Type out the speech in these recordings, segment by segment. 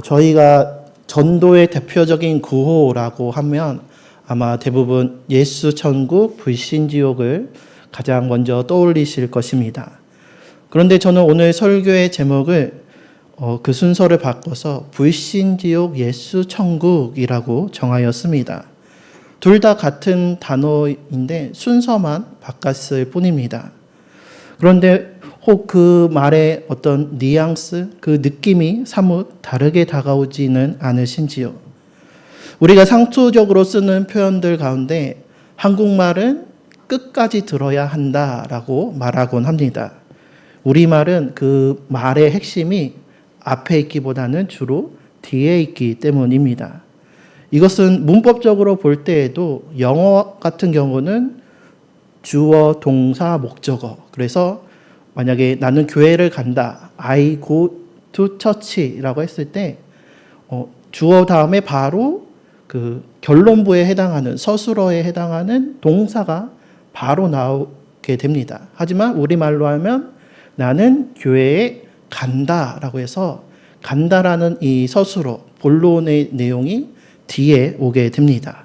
저희가 전도의 대표적인 구호라고 하면 아마 대부분 예수 천국 불신 지옥을 가장 먼저 떠올리실 것입니다. 그런데 저는 오늘 설교의 제목을 그 순서를 바꿔서 불신 지옥 예수 천국이라고 정하였습니다. 둘 다 같은 단어인데 순서만 바꿨을 뿐입니다. 그런데 혹 그 말의 어떤 뉘앙스, 그 느낌이 사뭇 다르게 다가오지는 않으신지요? 우리가 상투적으로 쓰는 표현들 가운데 한국말은 끝까지 들어야 한다라고 말하곤 합니다. 우리말은 그 말의 핵심이 앞에 있기보다는 주로 뒤에 있기 때문입니다. 이것은 문법적으로 볼 때에도 영어 같은 경우는 주어, 동사, 목적어. 그래서 만약에 나는 교회를 간다. I go to church라고 했을 때 주어 다음에 바로 그 결론부에 해당하는 서술어에 해당하는 동사가 바로 나오게 됩니다. 하지만 우리말로 하면 나는 교회에 간다라고 해서 간다라는 이 서술어 본론의 내용이 뒤에 오게 됩니다.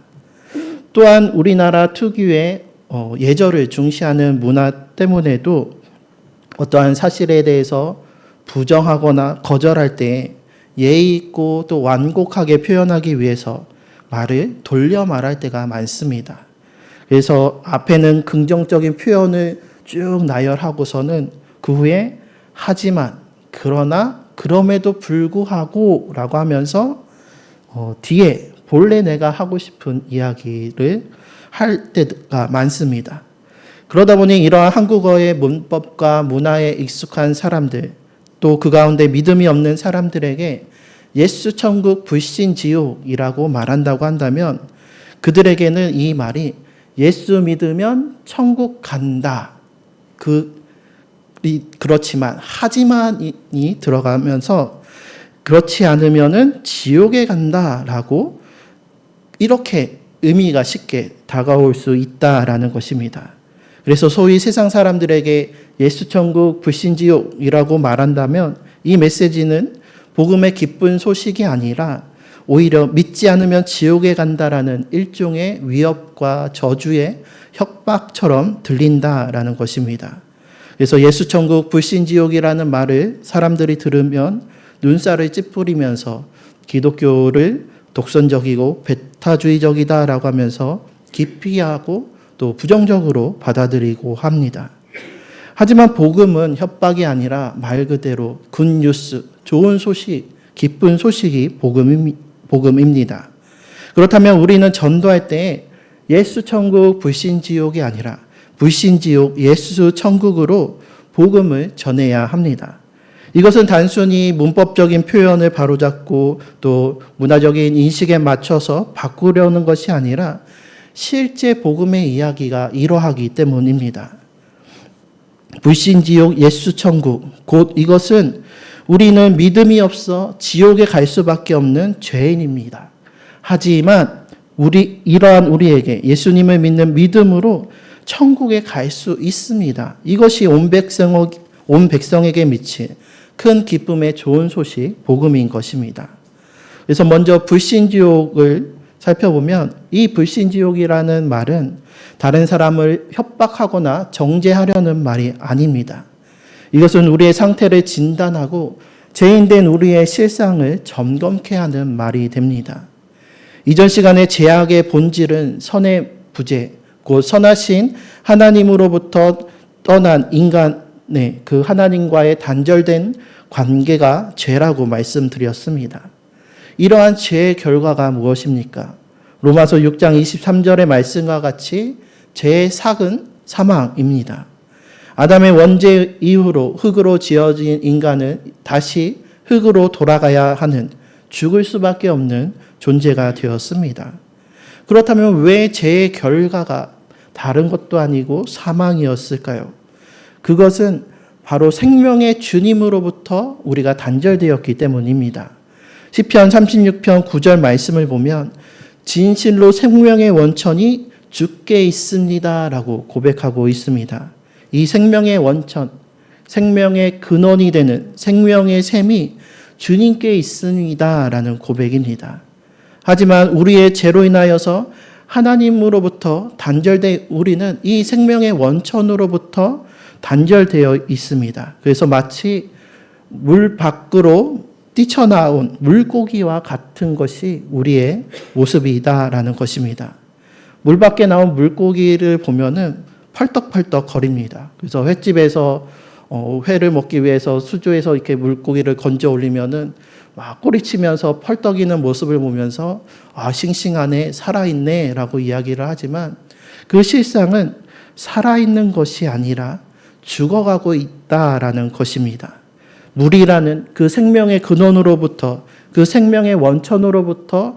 또한 우리나라 특유의 예절을 중시하는 문화 때문에도 어떠한 사실에 대해서 부정하거나 거절할 때 예의 있고 또 완곡하게 표현하기 위해서 말을 돌려 말할 때가 많습니다. 그래서 앞에는 긍정적인 표현을 쭉 나열하고서는 그 후에 하지만, 그러나, 그럼에도 불구하고 라고 하면서 뒤에 본래 내가 하고 싶은 이야기를 할 때가 많습니다. 그러다 보니 이러한 한국어의 문법과 문화에 익숙한 사람들, 또 그 가운데 믿음이 없는 사람들에게 예수 천국 불신 지옥이라고 말한다고 한다면 그들에게는 이 말이 예수 믿으면 천국 간다. 그렇지만, 하지만이 들어가면서 그렇지 않으면은 지옥에 간다라고 이렇게 의미가 쉽게 다가올 수 있다라는 것입니다. 그래서 소위 세상 사람들에게 예수 천국 불신 지옥이라고 말한다면 이 메시지는 복음의 기쁜 소식이 아니라 오히려 믿지 않으면 지옥에 간다라는 일종의 위협과 저주의 협박처럼 들린다라는 것입니다. 그래서 예수 천국 불신 지옥이라는 말을 사람들이 들으면 눈살을 찌푸리면서 기독교를 독선적이고 배타주의적이다라고 하면서 기피하고 또 부정적으로 받아들이고 합니다. 하지만 복음은 협박이 아니라 말 그대로 굿뉴스, 좋은 소식, 기쁜 소식이 복음입니다. 그렇다면 우리는 전도할 때 예수 천국 불신 지옥이 아니라 불신 지옥 예수 천국으로 복음을 전해야 합니다. 이것은 단순히 문법적인 표현을 바로잡고 또 문화적인 인식에 맞춰서 바꾸려는 것이 아니라 실제 복음의 이야기가 이러하기 때문입니다. 불신지옥 예수 천국, 곧 이것은 우리는 믿음이 없어 지옥에 갈 수밖에 없는 죄인입니다. 하지만 이러한 우리에게 예수님을 믿는 믿음으로 천국에 갈 수 있습니다. 이것이 온 백성에게 미칠 큰 기쁨의 좋은 소식, 복음인 것입니다. 그래서 먼저 불신지옥을 살펴보면 이 불신지옥이라는 말은 다른 사람을 협박하거나 정죄하려는 말이 아닙니다. 이것은 우리의 상태를 진단하고 죄인된 우리의 실상을 점검케 하는 말이 됩니다. 이전 시간에 죄악의 본질은 선의 부재, 곧 선하신 하나님으로부터 떠난 인간의 그 하나님과의 단절된 관계가 죄라고 말씀드렸습니다. 이러한 죄의 결과가 무엇입니까? 로마서 6장 23절의 말씀과 같이 죄의 삭은 사망입니다. 아담의 원죄 이후로 흙으로 지어진 인간은 다시 흙으로 돌아가야 하는 죽을 수밖에 없는 존재가 되었습니다. 그렇다면 왜 죄의 결과가 다른 것도 아니고 사망이었을까요? 그것은 바로 생명의 주님으로부터 우리가 단절되었기 때문입니다. 시편 36편 9절 말씀을 보면 진실로 생명의 원천이 주께 있습니다 라고 고백하고 있습니다. 이 생명의 원천, 생명의 근원이 되는 생명의 샘이 주님께 있습니다라는 고백입니다. 하지만 우리의 죄로 인하여서 하나님으로부터 단절된 우리는 이 생명의 원천으로부터 단절되어 있습니다. 그래서 마치 물 밖으로 뛰쳐나온 물고기와 같은 것이 우리의 모습이다라는 것입니다. 물 밖에 나온 물고기를 보면은 펄떡펄떡 거립니다. 그래서 횟집에서 회를 먹기 위해서 수조에서 이렇게 물고기를 건져 올리면은 막 꼬리치면서 펄떡이는 모습을 보면서 싱싱하네, 살아있네라고 이야기를 하지만 그 실상은 살아있는 것이 아니라 죽어가고 있다라는 것입니다. 물이라는 그 생명의 근원으로부터 그 생명의 원천으로부터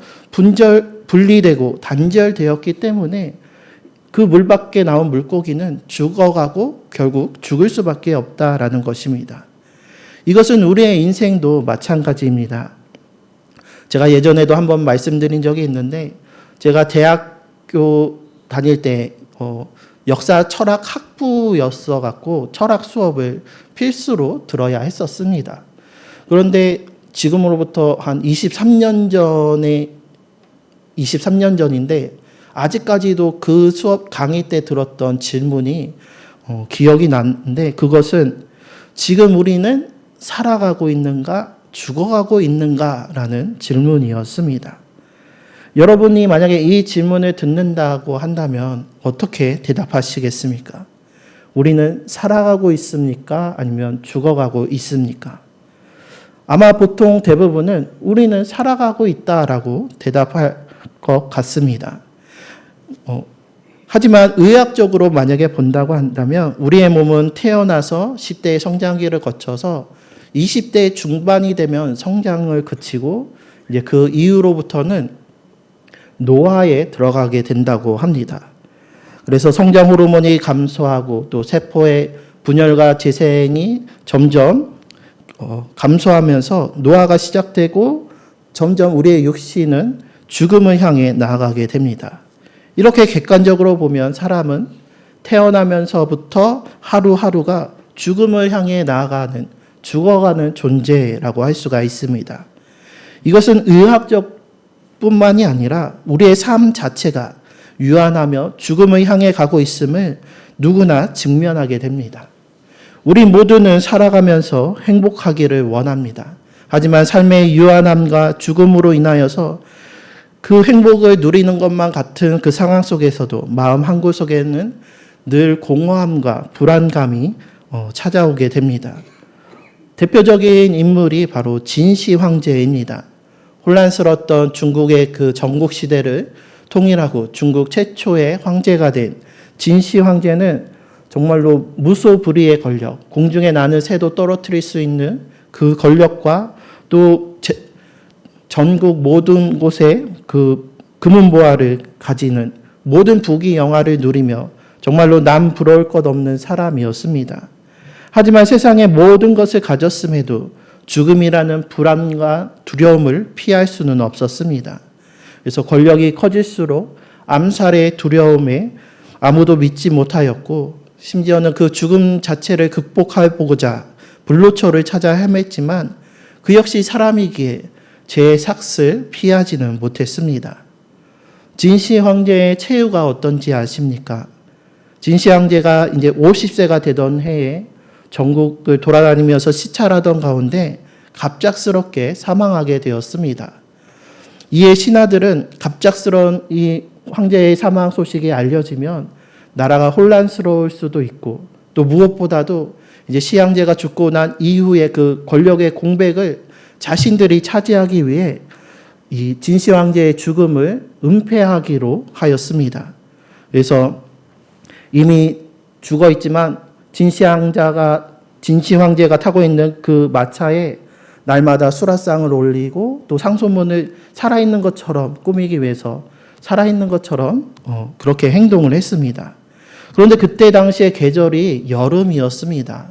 분리되고 단절되었기 때문에 그 물 밖에 나온 물고기는 죽어가고 결국 죽을 수밖에 없다라는 것입니다. 이것은 우리의 인생도 마찬가지입니다. 제가 예전에도 한번 말씀드린 적이 있는데 제가 대학교 다닐 때 역사 철학 학부였어 갖고 철학 수업을 필수로 들어야 했었습니다. 그런데 지금으로부터 한 23년 전인데 아직까지도 그 수업 강의 때 들었던 질문이 기억이 나는데 그것은 지금 우리는 살아가고 있는가 죽어가고 있는가라는 질문이었습니다. 여러분이 만약에 이 질문을 듣는다고 한다면 어떻게 대답하시겠습니까? 우리는 살아가고 있습니까? 아니면 죽어가고 있습니까? 아마 보통 대부분은 우리는 살아가고 있다라고 대답할 것 같습니다. 하지만 의학적으로 만약에 본다고 한다면 우리의 몸은 태어나서 10대의 성장기를 거쳐서 20대 중반이 되면 성장을 그치고 이제 그 이후로부터는 노화에 들어가게 된다고 합니다. 그래서 성장 호르몬이 감소하고 또 세포의 분열과 재생이 점점 감소하면서 노화가 시작되고 점점 우리의 육신은 죽음을 향해 나아가게 됩니다. 이렇게 객관적으로 보면 사람은 태어나면서부터 하루하루가 죽음을 향해 나아가는 죽어가는 존재라고 할 수가 있습니다. 이것은 의학적 뿐만이 아니라 우리의 삶 자체가 유한하며 죽음을 향해 가고 있음을 누구나 직면하게 됩니다. 우리 모두는 살아가면서 행복하기를 원합니다. 하지만 삶의 유한함과 죽음으로 인하여서 그 행복을 누리는 것만 같은 그 상황 속에서도 마음 한구석에는 늘 공허함과 불안감이 찾아오게 됩니다. 대표적인 인물이 바로 진시 황제입니다. 혼란스러웠던 중국의 그 전국 시대를 통일하고 중국 최초의 황제가 된 진시 황제는 정말로 무소불위의 권력, 공중에 나는 새도 떨어뜨릴 수 있는 그 권력과 또 전국 모든 곳에 그 금은보화를 가지는 모든 부귀 영화를 누리며 정말로 남 부러울 것 없는 사람이었습니다. 하지만 세상의 모든 것을 가졌음에도 죽음이라는 불안과 두려움을 피할 수는 없었습니다. 그래서 권력이 커질수록 암살의 두려움에 아무도 믿지 못하였고 심지어는 그 죽음 자체를 극복해보고자 불로초를 찾아 헤맸지만 그 역시 사람이기에 죄의 삭을 피하지는 못했습니다. 진시 황제의 최후가 어떤지 아십니까? 진시 황제가 이제 50세가 되던 해에 전국을 돌아다니면서 시찰하던 가운데 갑작스럽게 사망하게 되었습니다. 이에 신하들은 갑작스러운 이 황제의 사망 소식이 알려지면 나라가 혼란스러울 수도 있고 또 무엇보다도 이제 시황제가 죽고 난 이후에 그 권력의 공백을 자신들이 차지하기 위해 이 진시 황제의 죽음을 은폐하기로 하였습니다. 그래서 이미 죽어 있지만 진시 황제가 타고 있는 그 마차에 날마다 수라상을 올리고 또 상소문을 살아있는 것처럼 꾸미기 위해서 살아있는 것처럼 그렇게 행동을 했습니다. 그런데 그때 당시의 계절이 여름이었습니다.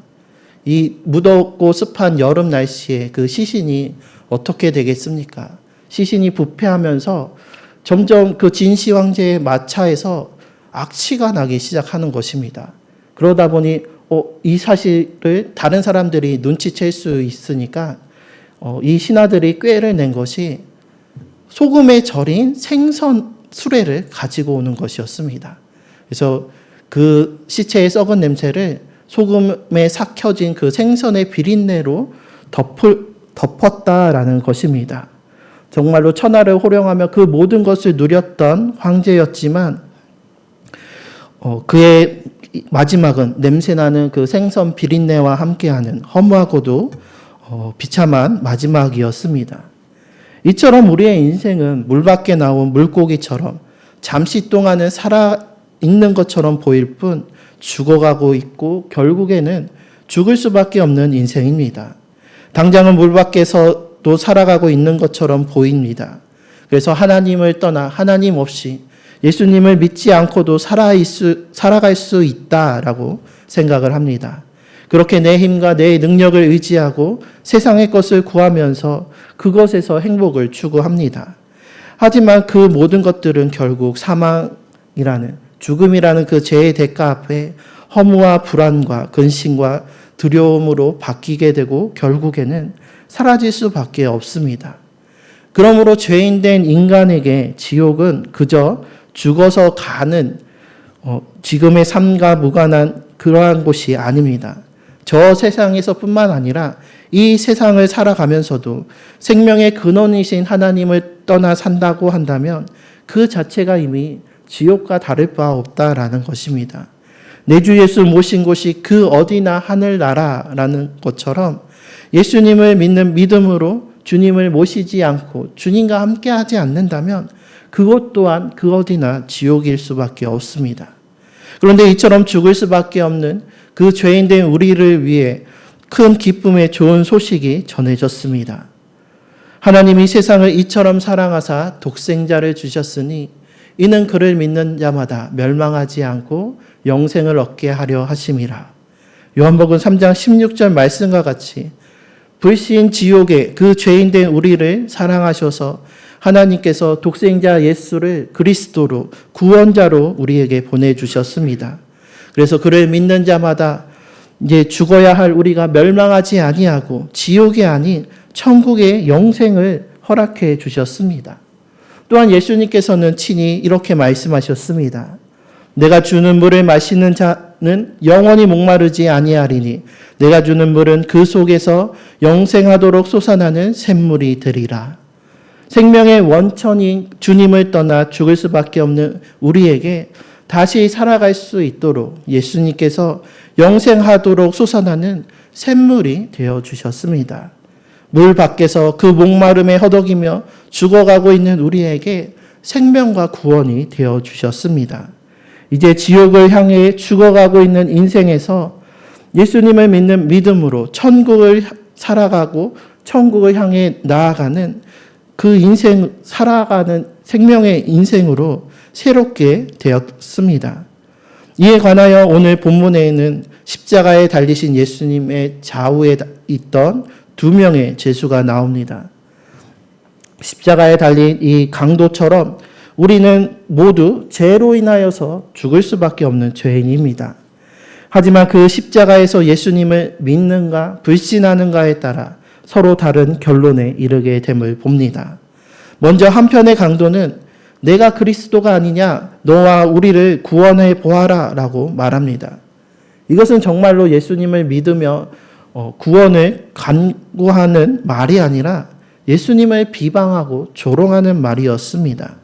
이 무덥고 습한 여름 날씨에 그 시신이 어떻게 되겠습니까? 시신이 부패하면서 점점 그 진시 황제의 마차에서 악취가 나기 시작하는 것입니다. 그러다 보니 이 사실을 다른 사람들이 눈치챌 수 있으니까 이 신하들이 꾀를 낸 것이 소금에 절인 생선 수레를 가지고 오는 것이었습니다. 그래서 그 시체의 썩은 냄새를 소금에 삭혀진 그 생선의 비린내로 덮었다라는 것입니다. 정말로 천하를 호령하며 그 모든 것을 누렸던 황제였지만 그의 마지막은 냄새나는 그 생선 비린내와 함께하는 허무하고도 비참한 마지막이었습니다. 이처럼 우리의 인생은 물 밖에 나온 물고기처럼 잠시 동안은 살아있는 것처럼 보일 뿐 죽어가고 있고 결국에는 죽을 수밖에 없는 인생입니다. 당장은 물 밖에서도 살아가고 있는 것처럼 보입니다. 그래서 하나님을 떠나 하나님 없이 예수님을 믿지 않고도 살아갈 수 있다라고 생각을 합니다. 그렇게 내 힘과 내 능력을 의지하고 세상의 것을 구하면서 그것에서 행복을 추구합니다. 하지만 그 모든 것들은 결국 사망이라는, 죽음이라는 그 죄의 대가 앞에 허무와 불안과 근심과 두려움으로 바뀌게 되고 결국에는 사라질 수밖에 없습니다. 그러므로 죄인된 인간에게 지옥은 그저 죽어서 가는 지금의 삶과 무관한 그러한 곳이 아닙니다. 저 세상에서뿐만 아니라 이 세상을 살아가면서도 생명의 근원이신 하나님을 떠나 산다고 한다면 그 자체가 이미 지옥과 다를 바 없다라는 것입니다. 내 주 예수 모신 곳이 그 어디나 하늘나라라는 것처럼 예수님을 믿는 믿음으로 주님을 모시지 않고 주님과 함께하지 않는다면 그것 또한 그 어디나 지옥일 수밖에 없습니다. 그런데 이처럼 죽을 수밖에 없는 그 죄인된 우리를 위해 큰 기쁨의 좋은 소식이 전해졌습니다. 하나님이 세상을 이처럼 사랑하사 독생자를 주셨으니 이는 그를 믿는 자마다 멸망하지 않고 영생을 얻게 하려 하심이라. 요한복음 3장 16절 말씀과 같이 불신 지옥의 그 죄인된 우리를 사랑하셔서 하나님께서 독생자 예수를 그리스도로 구원자로 우리에게 보내주셨습니다. 그래서 그를 믿는 자마다 이제 죽어야 할 우리가 멸망하지 아니하고 지옥이 아닌 천국의 영생을 허락해 주셨습니다. 또한 예수님께서는 친히 이렇게 말씀하셨습니다. 내가 주는 물을 마시는 자는 영원히 목마르지 아니하리니 내가 주는 물은 그 속에서 영생하도록 솟아나는 샘물이 되리라. 생명의 원천인 주님을 떠나 죽을 수밖에 없는 우리에게 다시 살아갈 수 있도록 예수님께서 영생하도록 솟아나는 샘물이 되어주셨습니다. 물 밖에서 그 목마름에 허덕이며 죽어가고 있는 우리에게 생명과 구원이 되어주셨습니다. 이제 지옥을 향해 죽어가고 있는 인생에서 예수님을 믿는 믿음으로 천국을 살아가고 천국을 향해 나아가는 그 인생, 살아가는 생명의 인생으로 새롭게 되었습니다. 이에 관하여 오늘 본문에는 십자가에 달리신 예수님의 좌우에 있던 두 명의 제수가 나옵니다. 십자가에 달린 이 강도처럼 우리는 모두 죄로 인하여서 죽을 수밖에 없는 죄인입니다. 하지만 그 십자가에서 예수님을 믿는가 불신하는가에 따라 서로 다른 결론에 이르게 됨을 봅니다. 먼저 한편의 강도는 내가 그리스도가 아니냐 너와 우리를 구원해 보아라 라고 말합니다. 이것은 정말로 예수님을 믿으며 구원을 간구하는 말이 아니라 예수님을 비방하고 조롱하는 말이었습니다.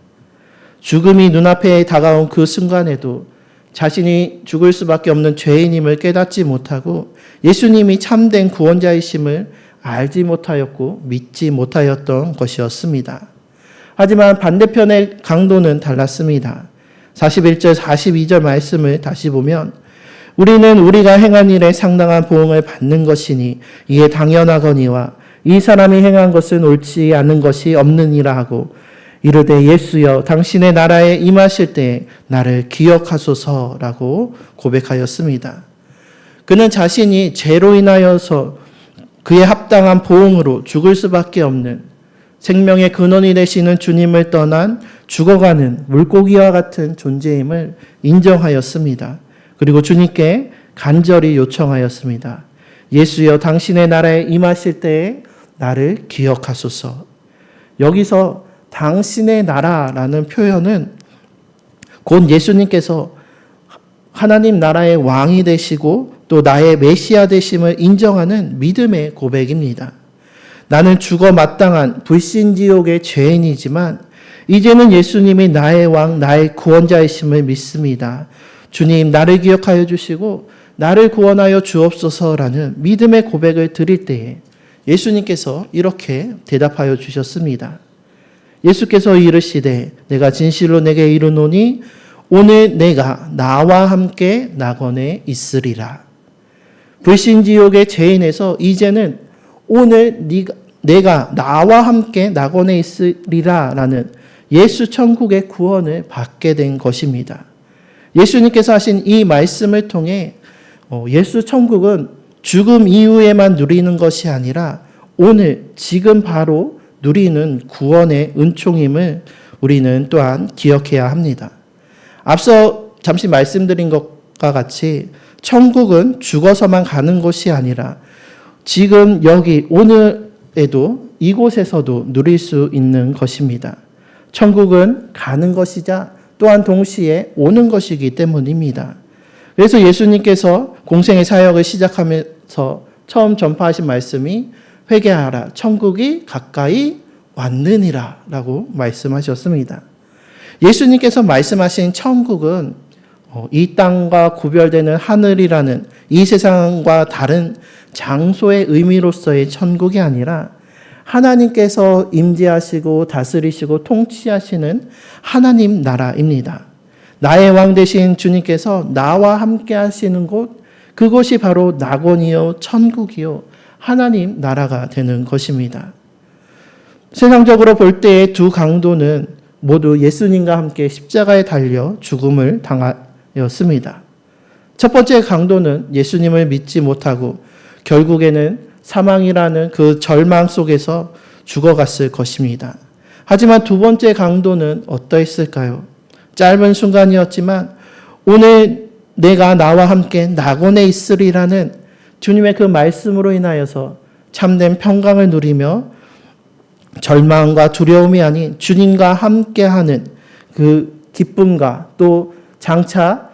죽음이 눈앞에 다가온 그 순간에도 자신이 죽을 수밖에 없는 죄인임을 깨닫지 못하고 예수님이 참된 구원자이심을 알지 못하였고 믿지 못하였던 것이었습니다. 하지만 반대편의 강도는 달랐습니다. 41절, 42절 말씀을 다시 보면 우리는 우리가 행한 일에 상당한 보응을 받는 것이니 이에 당연하거니와 이 사람이 행한 것은 옳지 않은 것이 없느니라 하고 이르되 예수여 당신의 나라에 임하실 때에 나를 기억하소서라고 고백하였습니다. 그는 자신이 죄로 인하여서 그에 합당한 보응으로 죽을 수밖에 없는 생명의 근원이 되시는 주님을 떠난 죽어가는 물고기와 같은 존재임을 인정하였습니다. 그리고 주님께 간절히 요청하였습니다. 예수여 당신의 나라에 임하실 때에 나를 기억하소서. 여기서 당신의 나라라는 표현은 곧 예수님께서 하나님 나라의 왕이 되시고 또 나의 메시아 되심을 인정하는 믿음의 고백입니다. 나는 죽어 마땅한 불신지옥의 죄인이지만 이제는 예수님이 나의 왕, 나의 구원자이심을 믿습니다. 주님, 나를 기억하여 주시고 나를 구원하여 주옵소서라는 믿음의 고백을 드릴 때에 예수님께서 이렇게 대답하여 주셨습니다. 예수께서 이르시되 내가 진실로 내게 이르노니 오늘 내가 나와 함께 낙원에 있으리라. 불신지옥의 죄인에서 이제는 오늘 내가 나와 함께 낙원에 있으리라 라는 예수 천국의 구원을 받게 된 것입니다. 예수님께서 하신 이 말씀을 통해 예수 천국은 죽음 이후에만 누리는 것이 아니라 오늘 지금 바로 누리는 구원의 은총임을 우리는 또한 기억해야 합니다. 앞서 잠시 말씀드린 것과 같이 천국은 죽어서만 가는 것이 아니라 지금 여기 오늘에도 이곳에서도 누릴 수 있는 것입니다. 천국은 가는 것이자 또한 동시에 오는 것이기 때문입니다. 그래서 예수님께서 공생의 사역을 시작하면서 처음 전파하신 말씀이 회개하라, 천국이 가까이 왔느니라 라고 말씀하셨습니다. 예수님께서 말씀하신 천국은 이 땅과 구별되는 하늘이라는 이 세상과 다른 장소의 의미로서의 천국이 아니라 하나님께서 임재하시고 다스리시고 통치하시는 하나님 나라입니다. 나의 왕 되신 주님께서 나와 함께 하시는 곳, 그곳이 바로 낙원이요 천국이요 하나님 나라가 되는 것입니다. 세상적으로 볼 때의 두 강도는 모두 예수님과 함께 십자가에 달려 죽음을 당하였습니다. 첫 번째 강도는 예수님을 믿지 못하고 결국에는 사망이라는 그 절망 속에서 죽어갔을 것입니다. 하지만 두 번째 강도는 어떠했을까요? 짧은 순간이었지만 오늘 내가 나와 함께 낙원에 있으리라는 주님의 그 말씀으로 인하여서 참된 평강을 누리며 절망과 두려움이 아닌 주님과 함께하는 그 기쁨과 또 장차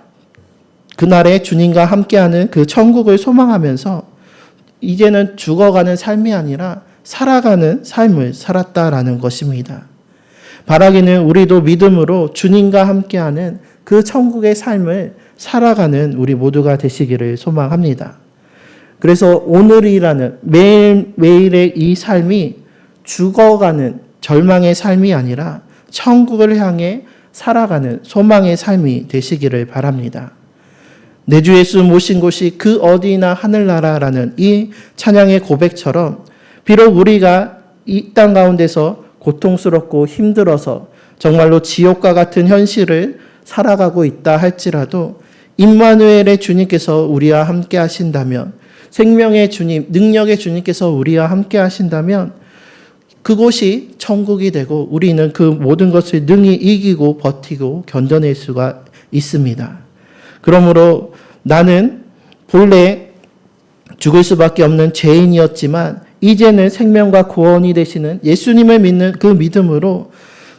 그날에 주님과 함께하는 그 천국을 소망하면서 이제는 죽어가는 삶이 아니라 살아가는 삶을 살았다라는 것입니다. 바라기는 우리도 믿음으로 주님과 함께하는 그 천국의 삶을 살아가는 우리 모두가 되시기를 소망합니다. 그래서 오늘이라는 매일매일의 이 삶이 죽어가는 절망의 삶이 아니라 천국을 향해 살아가는 소망의 삶이 되시기를 바랍니다. 내 주 예수 모신 곳이 그 어디나 하늘나라라는 이 찬양의 고백처럼 비록 우리가 이 땅 가운데서 고통스럽고 힘들어서 정말로 지옥과 같은 현실을 살아가고 있다 할지라도 임마누엘의 주님께서 우리와 함께 하신다면, 생명의 주님, 능력의 주님께서 우리와 함께 하신다면 그곳이 천국이 되고 우리는 그 모든 것을 능히 이기고 버티고 견뎌낼 수가 있습니다. 그러므로 나는 본래 죽을 수밖에 없는 죄인이었지만 이제는 생명과 구원이 되시는 예수님을 믿는 그 믿음으로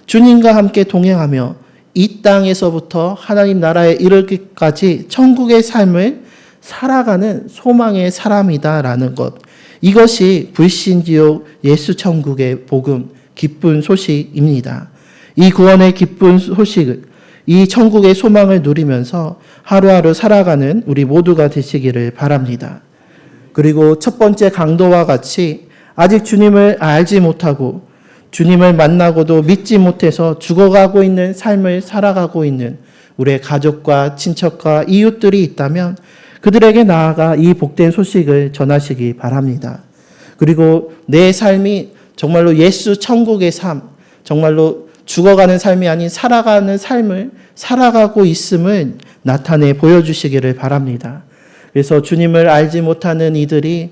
주님과 함께 동행하며 이 땅에서부터 하나님 나라에 이르기까지 천국의 삶을 살아가는 소망의 사람이다라는 것. 이것이 불신지옥 예수 천국의 복음, 기쁜 소식입니다. 이 구원의 기쁜 소식을, 이 천국의 소망을 누리면서 하루하루 살아가는 우리 모두가 되시기를 바랍니다. 그리고 첫 번째 강도와 같이 아직 주님을 알지 못하고 주님을 만나고도 믿지 못해서 죽어가고 있는 삶을 살아가고 있는 우리의 가족과 친척과 이웃들이 있다면 그들에게 나아가 이 복된 소식을 전하시기 바랍니다. 그리고 내 삶이 정말로 예수 천국의 삶, 정말로 죽어가는 삶이 아닌 살아가는 삶을 살아가고 있음을 나타내 보여주시기를 바랍니다. 그래서 주님을 알지 못하는 이들이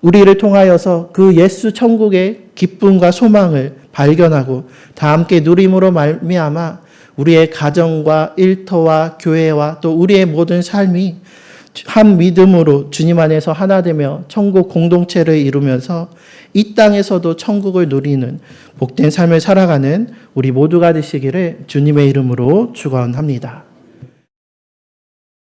우리를 통하여서 그 예수 천국의 기쁨과 소망을 발견하고 다 함께 누림으로 말미암아 우리의 가정과 일터와 교회와 또 우리의 모든 삶이 한 믿음으로 주님 안에서 하나 되며 천국 공동체를 이루면서 이 땅에서도 천국을 누리는 복된 삶을 살아가는 우리 모두가 되시기를 주님의 이름으로 축원합니다.